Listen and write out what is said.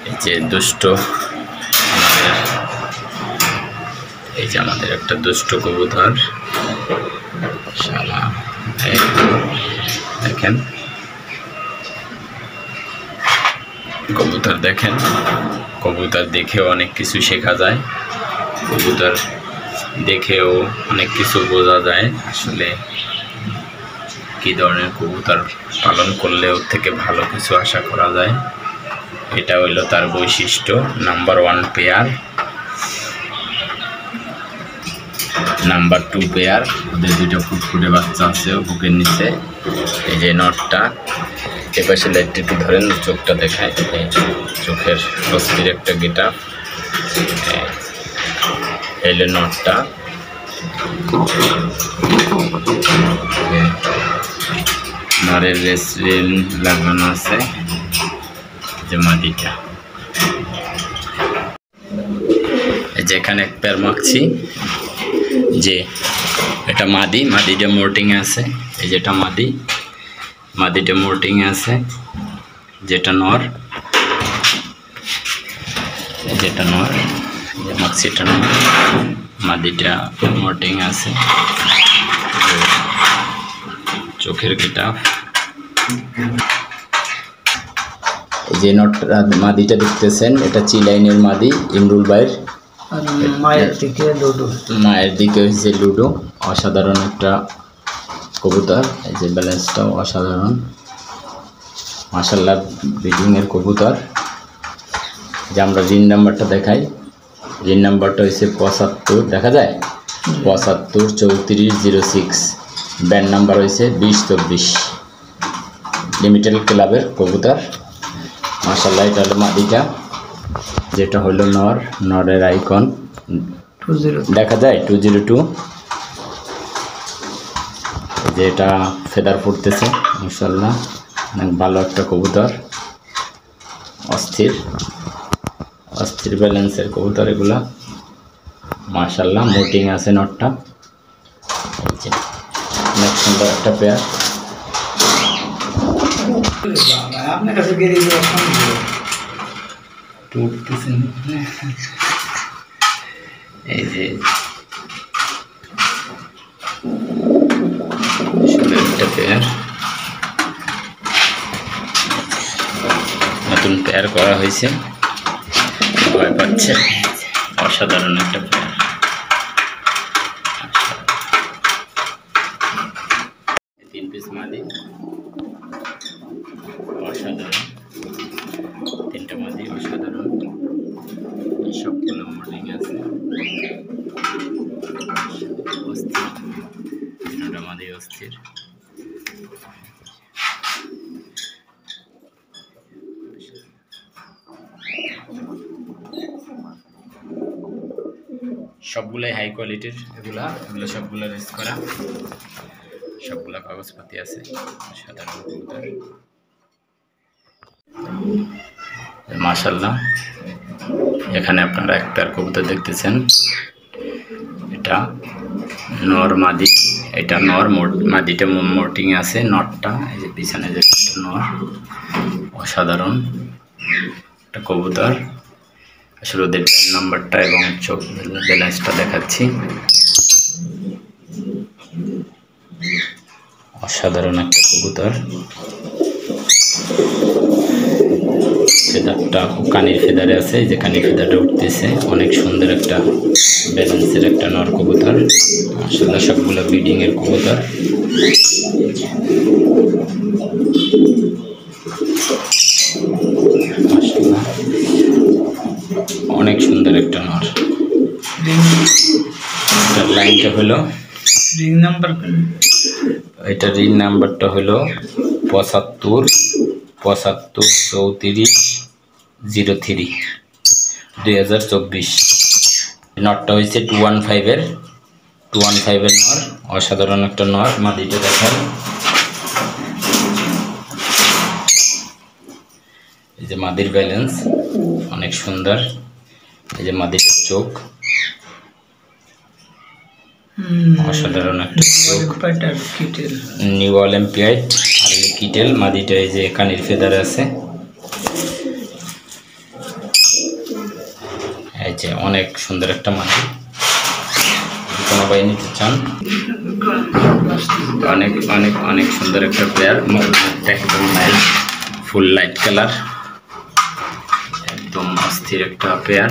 এই যে দুষ্ট এই যে আমাদের একটা দুষ্ট কবুতর শালা দেখেন কবুতর দেখেন কবুতর দেখেও অনেক কিছু শেখা যায় কবুতর দেখেও অনেক কিছু বোঝা যায় আসলে কি ধরনের কবুতর পালন করলে ওর থেকে ভালো কিছু আশা করা যায় এটা হইলো তার বৈশিষ্ট্য নাম্বার 1 পেয়ার নাম্বার 2 পেয়ার ওদের দুটো ফুটফুটে বাচ্চা আছে বুকের নিচে এই যে নটটা এপাশে লাইটটা একটু ধরেন চোখটা দেখায় চোখের অস্থির একটা গেটা এলে নটটা নরের রেসিল লাগানো আছে যে মাদিটা যেখানে এক পেয়ার মাখছি যে এটা মাদিটা মোটিং আছে এই যেটা মাদিটা মোটিং আছে যেটা নর মাক্সিটা নর মাদিটা মোটিং আছে চোখের গেটা এই যে নটটা মাদিটা দেখতেছেন এটা চিলাইনের মাদি ইমরুল ভাইয়ের মায়ের দিকে হচ্ছে লুডো অসাধারণ একটা কবুতর এই যে ব্যালেন্সটাও অসাধারণ মাশাআল্লাহ ব্রিডিংয়ের কবুতর যে আমরা রিং নাম্বারটা দেখাই রিং নাম্বারটা হচ্ছে 75 দেখা যায় 753406 ব্যান্ড নাম্বার হয়েছে 2024 লিমিটেড ক্লাবের কবুতর মাশাআল্লাহ এটা হলো মাদিটা যেটা হলো নরের আইকন 20 দেখা যায় 202 যেটা ফেদার ফুটতেছে মাশাআল্লাহ অনেক ভালো একটা কবুতর অস্থির ব্যালেন্সের কবুতর এগুলা মাশাআল্লাহ মোটিং আছে নটটা এই যে অনেক সুন্দর একটা পেয়ার আপনার কাছে গেলে এই যে একটা পেয়ার নতুন পেয়ার করা হয়েছে ভয় পাচ্ছে অসাধারণ একটা পেয়ার 3 পিস মাদি অসাধারণ 3টা মাদি অসাধারণ সবগুলো মোটিং আছে অস্থির 3টা মাদি অস্থির সবগুলাই হাই কোয়ালিটির এগুলো সবগুলো রেস করা সবগুলা কাগজপাতি আছে সাধারণ কবুতর মাশাআল্লাহ এখানে আপনারা এক পেয়ার কবুতর দেখতেছেন এটা নর মাদি এটা নর মাদিটা মোটিং আছে নটটা এই যে পিছনে যে নর অসাধারণ একটা কবুতর আসলে ওদের নাম্বারটা এবং চোখ ব্যালেন্সটা দেখাচ্ছি অসাধারণ একটা কবুতর ফেদারটা কানের ফেদারে আছে যে কানের ফেদারটা উঠতেছে অনেক সুন্দর একটা ব্যালেন্সের একটা নর কবুতর আসলে সবগুলো ব্রিডিং এর কবুতর অনেক সুন্দর একটা নর লাইনটা হলো রিং নাম্বার এটা রিং নাম্বারটা হলো 753403 2024 নটটা হয়েছে 215 এর নর অসাধারণ একটা নর মাদিটা দেখার এই যে মাদির ব্যালেন্স অনেক সুন্দর এই যে মাদির চোখ অসাধারণ একটা নিউ অলিম্পিয়াড আর কিটেল মাদিটা এই যে কানির ফেদার আছে, এই যে অনেক সুন্দর একটা মাদি। কোনো ভাই নিতে চান, অনেক অনেক অনেক সুন্দর একটা পেয়ার, একদম লাইট ফুল লাইট কালার, একদম অস্থির একটা পেয়ার।